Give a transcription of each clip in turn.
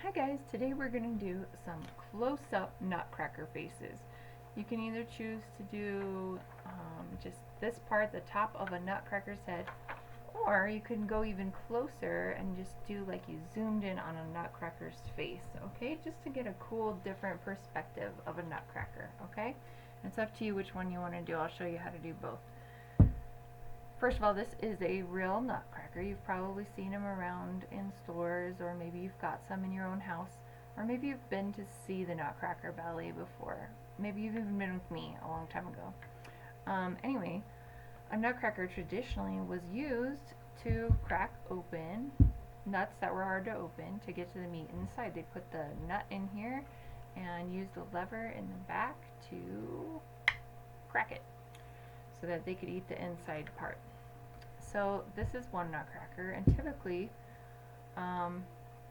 Hi guys, today we're going to do some close-up Nutcracker faces. You can either choose to do just this part, the top of a Nutcracker's head, or you can go even closer and just do like you zoomed in on a Nutcracker's face, okay? Just to get a cool, different perspective of a Nutcracker, okay? And it's up to you which one you want to do. I'll show you how to do both. First of all, this is a real Nutcracker. You've probably seen them around in stores, or maybe you've got some in your own house, or maybe you've been to see the Nutcracker ballet before. Maybe you've even been with me a long time ago. Anyway, a Nutcracker traditionally was used to crack open nuts that were hard to open to get to the meat inside. They put the nut in here and used the lever in the back to crack it so that they could eat the inside part. So this is one Nutcracker, and typically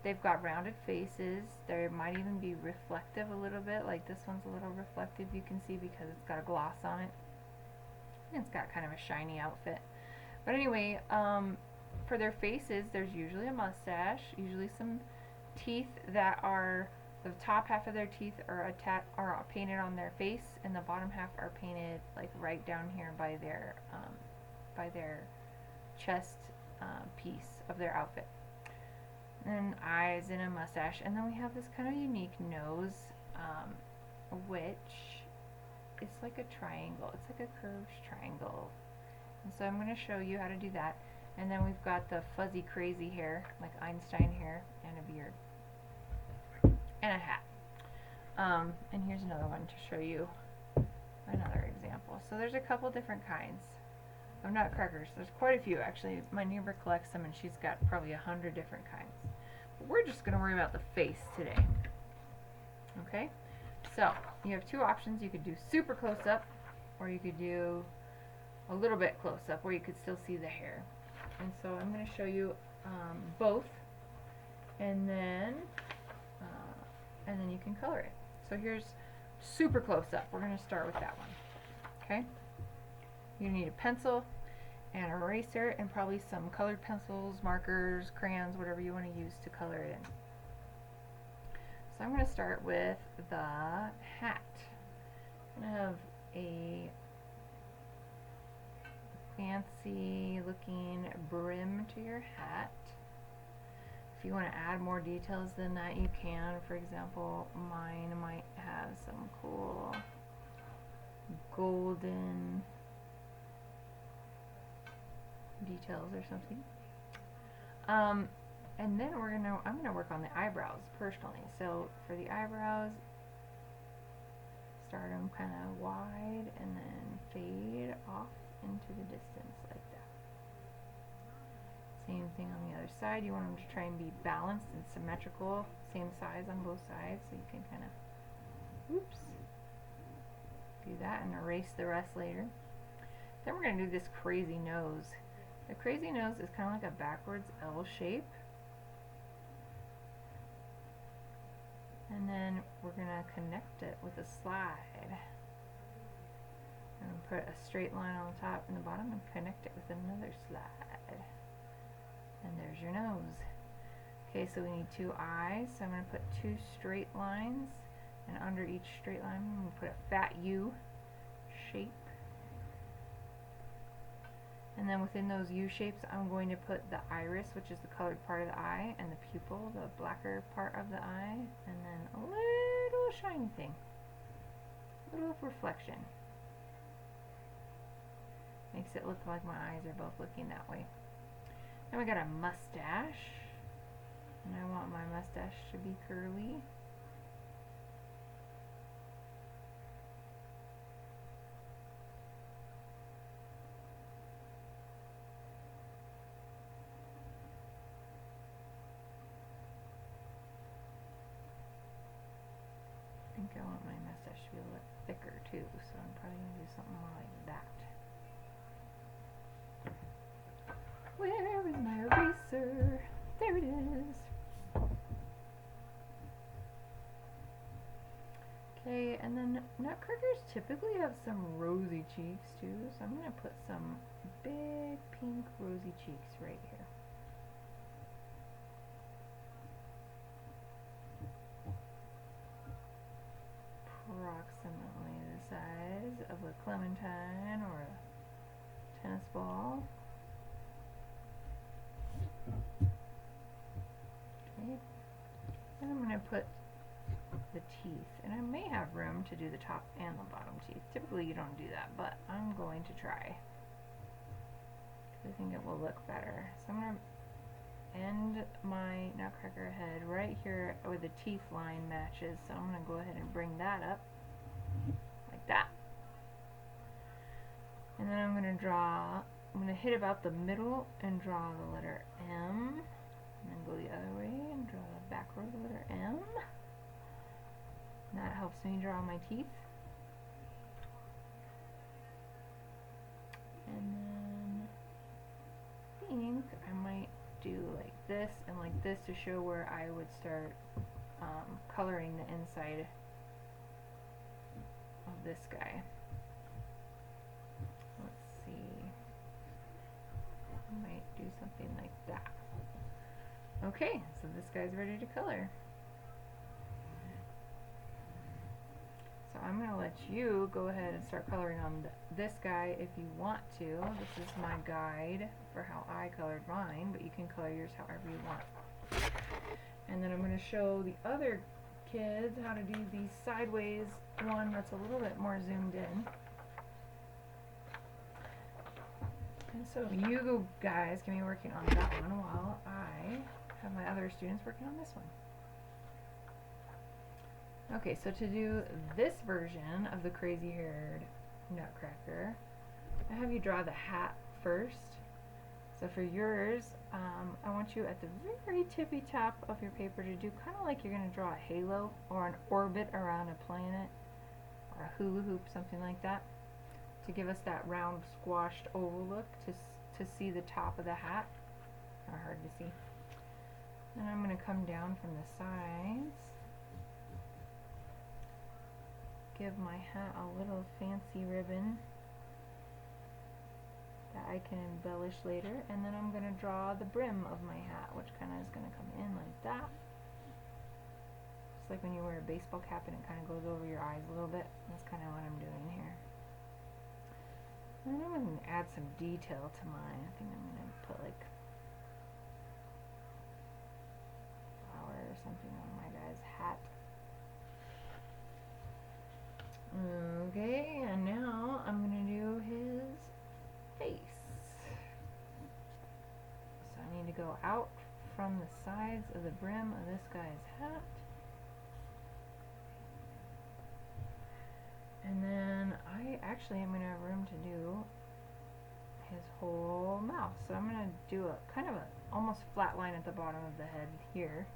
they've got rounded faces. They might even be reflective a little bit, like this one's a little reflective, you can see, because it's got a gloss on it. And it's got kind of a shiny outfit. But anyway, for their faces, there's usually a mustache, usually some teeth that are, the top half of their teeth are painted on their face, and the bottom half are painted like right down here by their chest piece of their outfit. And eyes and a mustache, and then we have this kind of unique nose, which is like a triangle. It's like a curved triangle. And so I'm going to show you how to do that. And then we've got the fuzzy crazy hair, like Einstein hair, and a beard. And a hat. And here's another one to show you another example. So there's a couple different kinds of Nutcrackers. There's quite a few actually. My neighbor collects them and she's got probably 100 different kinds. But we're just going to worry about the face today. Okay? So you have two options. You could do super close up, or you could do a little bit close up where you could still see the hair. And so I'm going to show you both, and then you can color it. So here's super close up. We're going to start with that one. Okay? You need a pencil and an eraser and probably some colored pencils, markers, crayons, whatever you want to use to color it in. So I'm going to start with the hat. I'm going to have a fancy looking brim to your hat. If you want to add more details than that, you can. For example, mine might have some cool golden details or something. And then I'm gonna work on the eyebrows personally. So for the eyebrows, start them kind of wide and then fade off into the distance like that. Same thing on the other side. You want them to try and be balanced and symmetrical, same size on both sides, so you can kind of, do that and erase the rest later. Then we're going to do this crazy nose. The crazy nose is kind of like a backwards L shape. And then we're going to connect it with a slide. And put a straight line on the top and the bottom and connect it with another slide. And there's your nose. Okay, so we need two eyes. So I'm going to put two straight lines, and under each straight line I'm going to put a fat U shape. And then within those U shapes I'm going to put the iris, which is the colored part of the eye, and the pupil, the blacker part of the eye, and then a little shiny thing, a little reflection. Makes it look like my eyes are both looking that way. Then we got a mustache, and I want my mustache to be curly. I think I want my mustache to be a little thicker too, so I'm probably going to do something more like that. Where is my eraser? There it is. Okay, and then Nutcrackers typically have some rosy cheeks too, so I'm going to put some big pink rosy cheeks right here. clementine or a tennis ball. Okay. And I'm going to put the teeth, and I may have room to do the top and the bottom teeth. Typically you don't do that, but I'm going to try. I think it will look better. So I'm going to end my Nutcracker head right here where the teeth line matches. So I'm going to go ahead and bring that up like that. And then I'm going to hit about the middle and draw the letter M. And then go the other way and draw the back row of the letter M. And that helps me draw my teeth. And then I think I might do like this and like this to show where I would start coloring the inside of this guy. Let's see. I might do something like that. Okay, so this guy's ready to color. So I'm going to let you go ahead and start coloring on this guy if you want to. This is my guide for how I colored mine, but you can color yours however you want. And then I'm going to show the other kids how to do the sideways one that's a little bit more zoomed in. And so you guys can be working on that one while I have my other students working on this one. Okay, so to do this version of the crazy haired Nutcracker, I have you draw the hat first. So for yours, I want you at the very tippy top of your paper to do kind of like you're going to draw a halo or an orbit around a planet or a hula hoop, something like that, to give us that round squashed oval look to see the top of the hat. Not hard to see. Then I'm going to come down from the sides. Give my hat a little fancy ribbon that I can embellish later, and then I'm going to draw the brim of my hat, which kind of is going to come in like that. Just like when you wear a baseball cap and it kind of goes over your eyes a little bit. That's kind of what I'm doing here. And I'm going to add some detail to mine. I think I'm going to put like flower or something on my guy's hat. Okay, and now I'm going to do his face. So I need to go out from the sides of the brim of this guy's hat. And then I actually am going to have room to do his whole mouth. So I'm going to do a kind of a almost flat line at the bottom of the head here.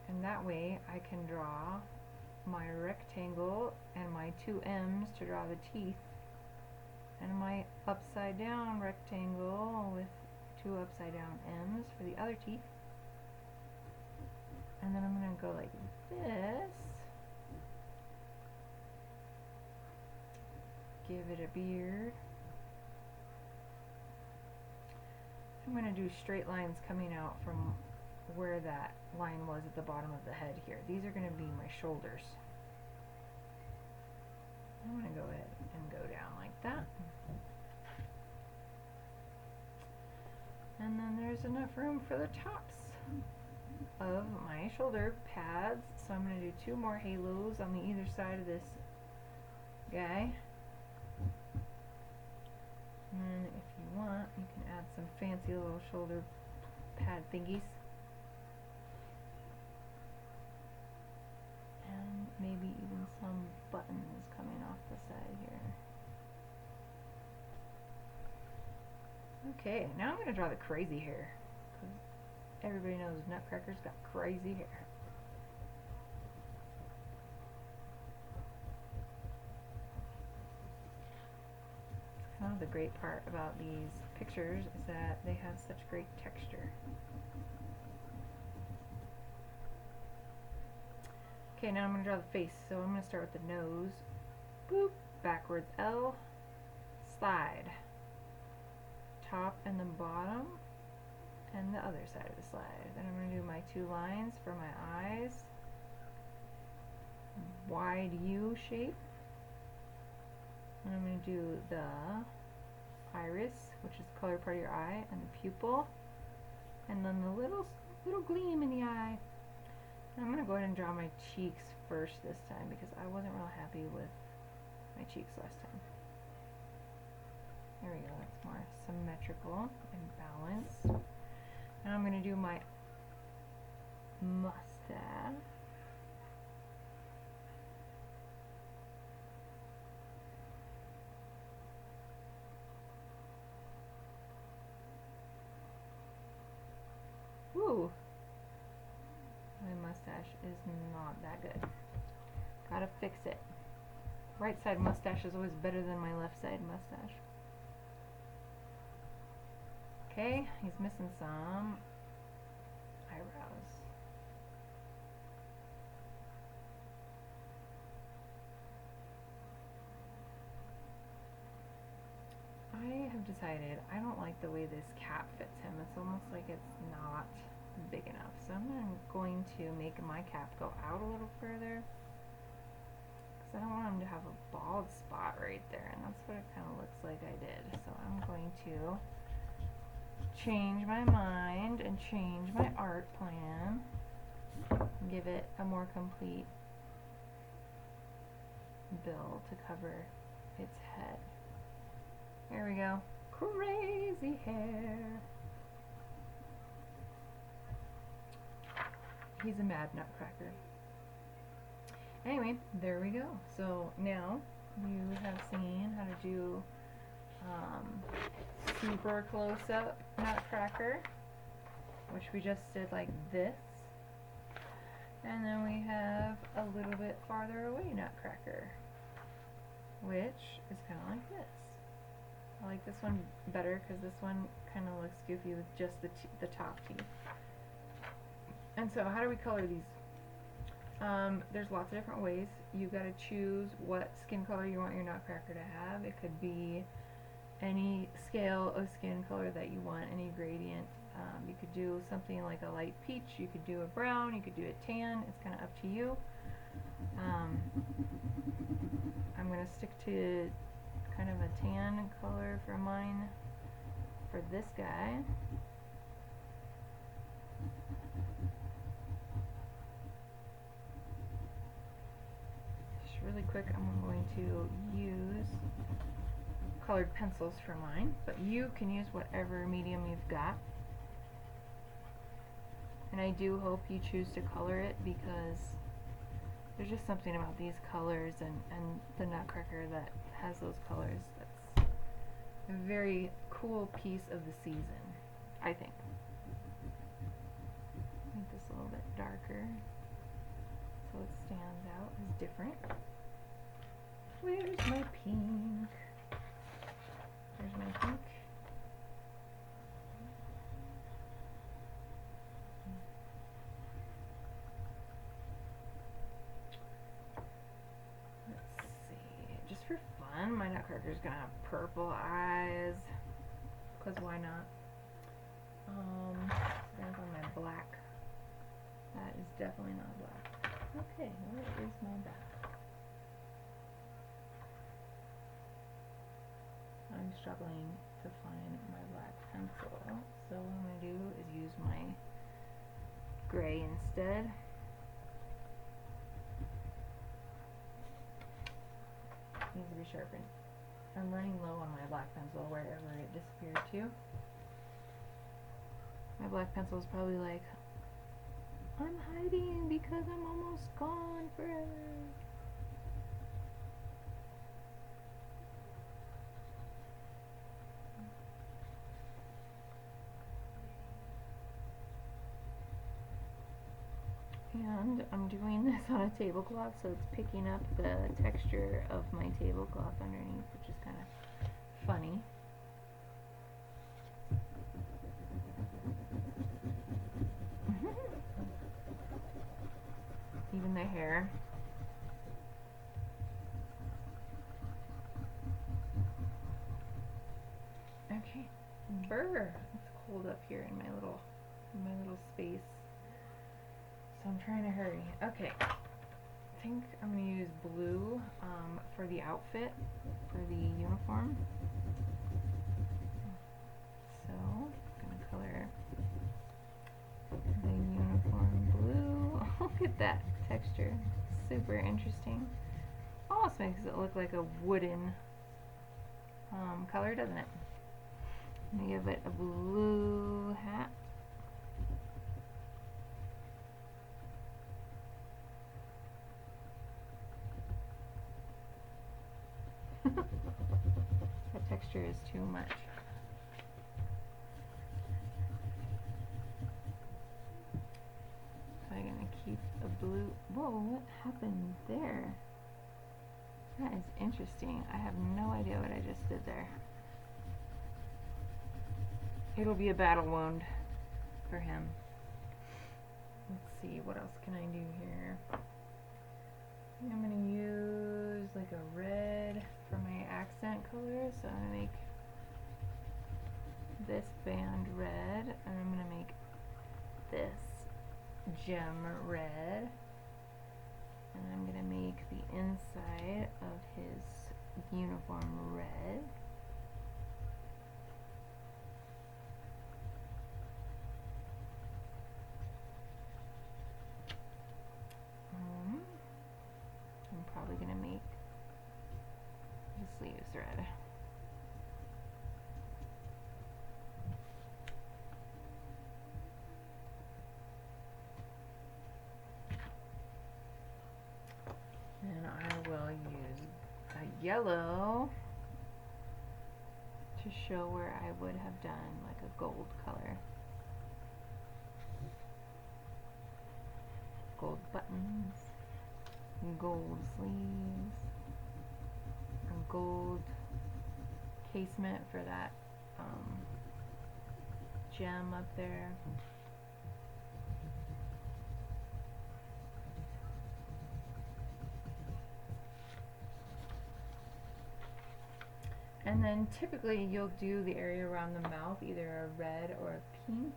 And that way I can draw my rectangle and my two M's to draw the teeth, and my upside down rectangle with two upside down M's for the other teeth. And then I'm going to go like this, give it a beard. I'm going to do straight lines coming out from where that line was at the bottom of the head here. These are going to be my shoulders. I'm going to go ahead and go down like that. And then there's enough room for the tops of my shoulder pads. So I'm going to do two more halos on the either side of this guy. And then if you want, you can add some fancy little shoulder pad thingies. And maybe even some buttons coming off the side here. Okay, now I'm going to draw the crazy hair, because everybody knows Nutcracker's got crazy hair. Kind of the great part about these pictures is that they have such great texture. Okay, now I'm going to draw the face, so I'm going to start with the nose. Boop, backwards L, slide. Top and the bottom, and the other side of the slide. Then I'm going to do my two lines for my eyes. Wide U shape. And I'm going to do the iris, which is the color part of your eye, and the pupil, and then the little gleam in the eye. And I'm going to go ahead and draw my cheeks first this time because I wasn't real happy with my cheeks last time. There we go, that's more symmetrical and balanced. Now I'm going to do my mustache. Ooh, my mustache is not that good. Gotta fix it. Right side mustache is always better than my left side mustache. Okay, he's missing some eyebrows. I have decided I don't like the way this cap fits him. It's almost like it's not big enough. So I'm going to make my cap go out a little further because I don't want him to have a bald spot right there, and that's what it kind of looks like I did. So I'm going to change my mind and change my art plan and give it a more complete bill to cover its head. There we go. Crazy hair. He's a mad nutcracker. Anyway, there we go. So now you have seen how to do super close-up nutcracker, which we just did like this. And then we have a little bit farther away nutcracker, which is kind of like this. I like this one better because this one kind of looks goofy with just the top teeth. And so how do we color these? There's lots of different ways. You've got to choose what skin color you want your nutcracker to have. It could be any scale of skin color that you want, any gradient. You could do something like a light peach, you could do a brown, you could do a tan. It's kind of up to you. I'm going to stick to kind of a tan color for mine for this guy. Just really quick, I'm going to use colored pencils for mine, but you can use whatever medium you've got. And I do hope you choose to color it because there's just something about these colors and the nutcracker that has those colors that's a very cool piece of the season, I think. Make this a little bit darker so it stands out as different. Where's my pink? There's my pink. For fun, my nutcracker's gonna have purple eyes, because why not? I'm gonna go my black. That is definitely not black. Okay, where is my back? I'm struggling to find my black pencil, so what I'm gonna do is use my gray instead. Needs to be sharpened. I'm running low on my black pencil wherever it disappeared to. My black pencil is probably like, I'm hiding because I'm almost gone forever. And I'm doing this on a tablecloth, so it's picking up the texture of my tablecloth underneath, which is kind of funny. Even the hair. Okay, brr, it's cold up here in my little space. So I'm trying to hurry. Okay, think I'm going to use blue for the outfit, for the uniform. So I'm going to color the uniform blue. Look at that texture. Super interesting. Almost makes it look like a wooden color, doesn't it? I'm going to give it a blue hat. That texture is too much. So I'm going to keep a blue. Whoa, what happened there? That is interesting. I have no idea what I just did there. It'll be a battle wound for him. Let's see, what else can I do here? I'm going to use like a red for my accent color. So I'm going to make this band red, and I'm going to make this gem red. And I'm going to make the inside of his uniform red. I'm probably going to make the sleeves red. And I will use a yellow to show where I would have done like a gold color. Gold buttons, gold sleeves, and gold casement for that gem up there. And then typically you'll do the area around the mouth either a red or a pink.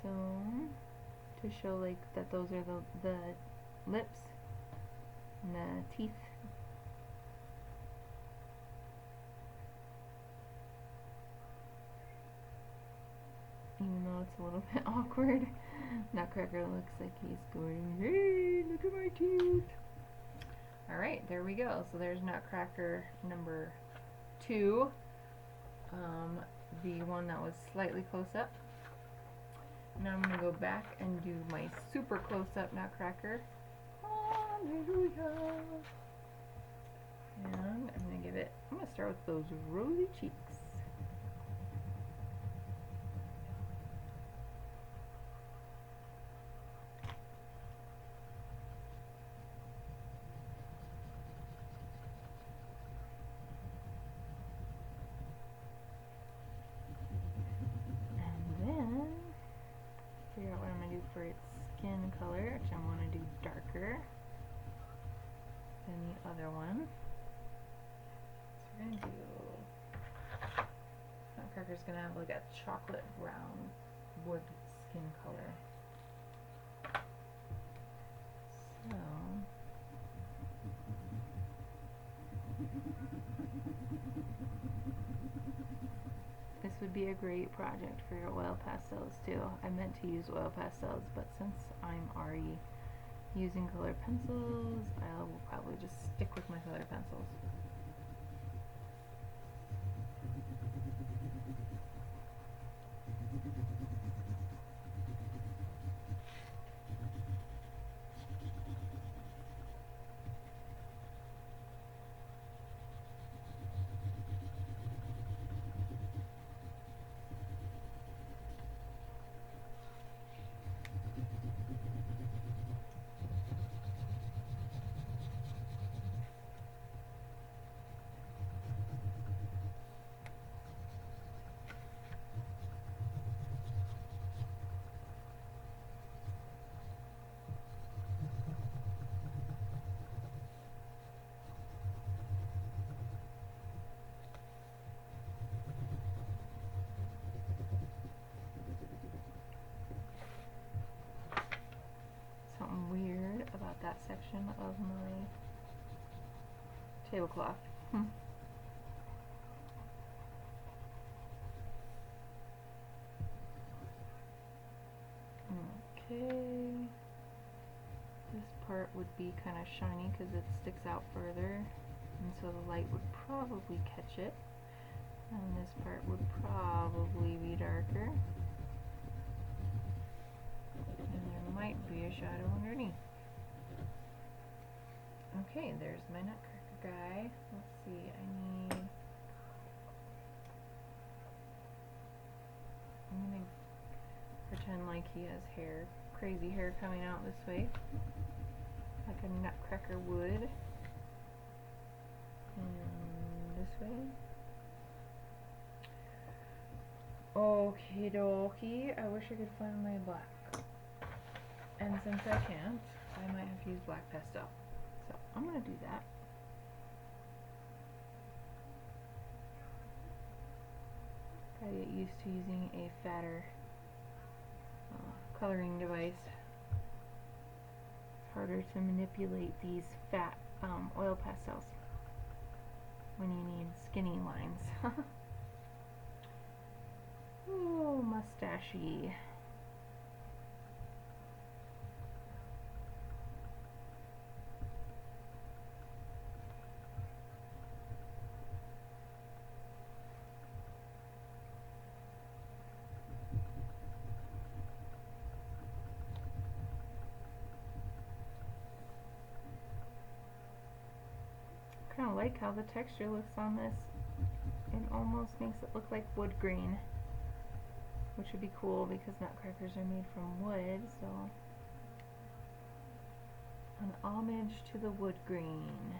So to show like that those are the lips and the teeth. Even though it's a little bit awkward, Nutcracker looks like he's going, hey, look at my teeth. Alright, there we go. So there's Nutcracker number 2. The one that was slightly close up. Now I'm going to go back and do my super close up Nutcracker. Hallelujah! And I'm going to give it, I'm going to start with those rosy cheeks. Figure out what I'm going to do for its skin color, which I want to do darker than the other one. So we're going to do, Nutcracker's going to have like a chocolate brown wood skin color. So this would be a great project for your oil pastels too. I meant to use oil pastels, but since I'm already using colored pencils, I will probably just stick with my colored pencils. reflection of my tablecloth. Okay. This part would be kind of shiny because it sticks out further, and so the light would probably catch it. And this part would probably be darker. And there might be a shadow underneath. Okay, there's my Nutcracker guy. Let's see, I'm gonna pretend like he has hair, crazy hair coming out this way, like a Nutcracker would. And this way. Okie dokie, I wish I could find my black. And since I can't, I might have to use black pastel. So I'm gonna do that. Gotta get used to using a fatter coloring device. It's harder to manipulate these fat oil pastels when you need skinny lines. Ooh, mustachy. I kind of like how the texture looks on this. It almost makes it look like wood grain, which would be cool because Nutcrackers are made from wood, so an homage to the wood grain.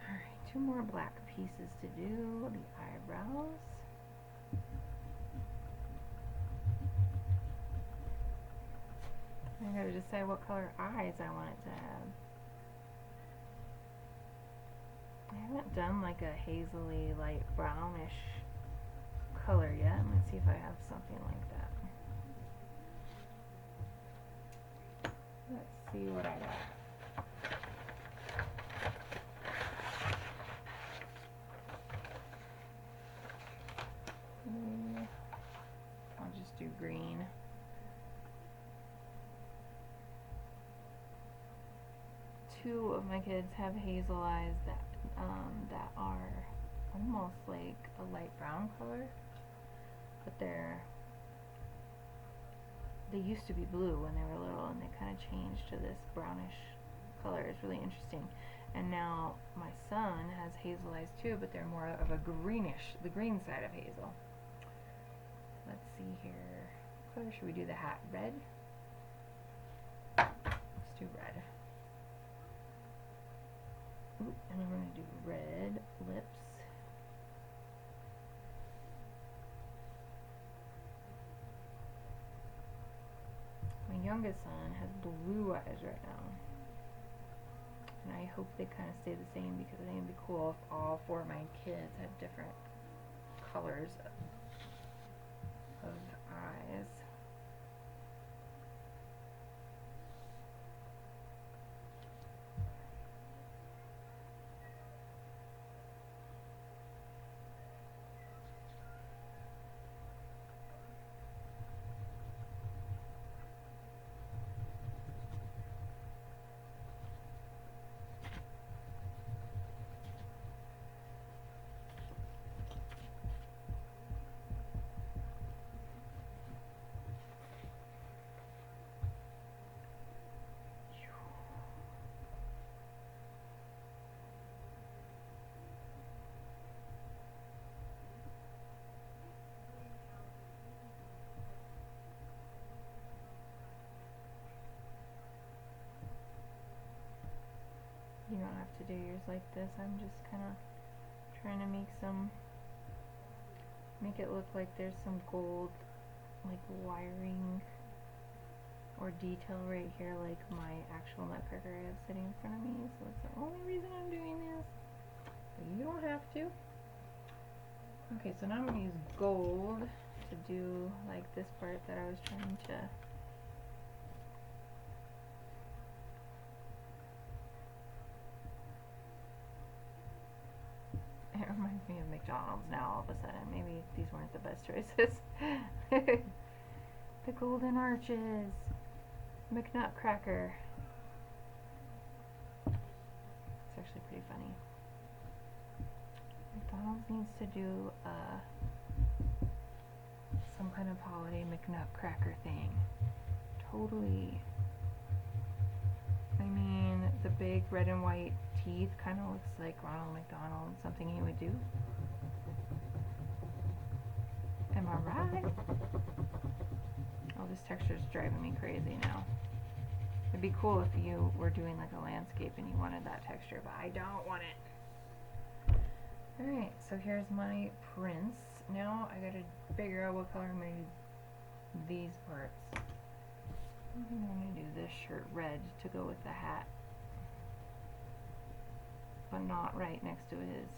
Alright, 2 more black pieces to do, the eyebrows. I gotta decide what color eyes I want it to have. I haven't done like a hazily light brownish color yet. I'm gonna see if I have something like that. Let's see what I got. I'll just do green. Two of my kids have hazel eyes that are almost like a light brown color, but they used to be blue when they were little, and they kind of changed to this brownish color. It's really interesting. And now my son has hazel eyes too, but they're more of a greenish, the green side of hazel. Let's see here. What color should we do the hat? Red? Let's do red. Ooh, and I'm going to do red lips. My youngest son has blue eyes right now. And I hope they kind of stay the same because I think it'd be cool if all 4 of my kids had different colors of eyes. You don't have to do yours like this. I'm just kind of trying to make it look like there's some gold, like wiring or detail right here, like my actual Nutcracker I have sitting in front of me. So that's the only reason I'm doing this. But you don't have to. Okay, so now I'm going to use gold to do like this part that I was trying to. It reminds me of McDonald's now all of a sudden. Maybe these weren't the best choices. The golden arches. Nutcracker. It's actually pretty funny. McDonald's needs to do some kind of holiday Nutcracker thing. Totally. I mean, the big red and white teeth kind of looks like Ronald McDonald, something he would do. Am I right? Oh, this texture is driving me crazy now. It'd be cool if you were doing like a landscape and you wanted that texture, but I don't want it. Alright, so here's my prints. Now I gotta figure out what color I'm gonna do these parts. I think I'm gonna do this shirt red to go with the hat, but not right next to his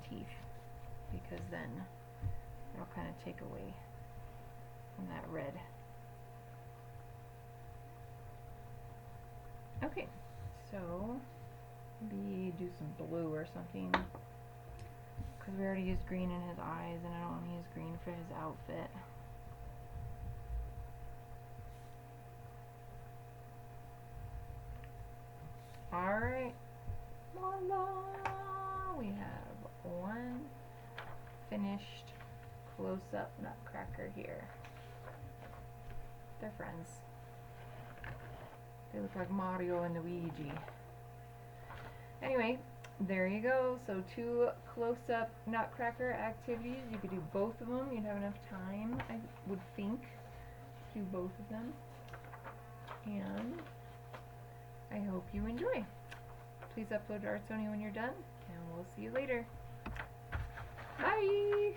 teeth, because then it'll kind of take away from that red. Okay, so maybe do some blue or something, because we already used green in his eyes and I don't want to use green for his outfit. Alright, voila! We have one finished close-up Nutcracker here. They're friends. They look like Mario and Luigi. Anyway, there you go. So 2 close-up Nutcracker activities. You could do both of them. You'd have enough time, I would think, to do both of them. And I hope you enjoy. Please upload to Artsonia when you're done, and we'll see you later. Bye!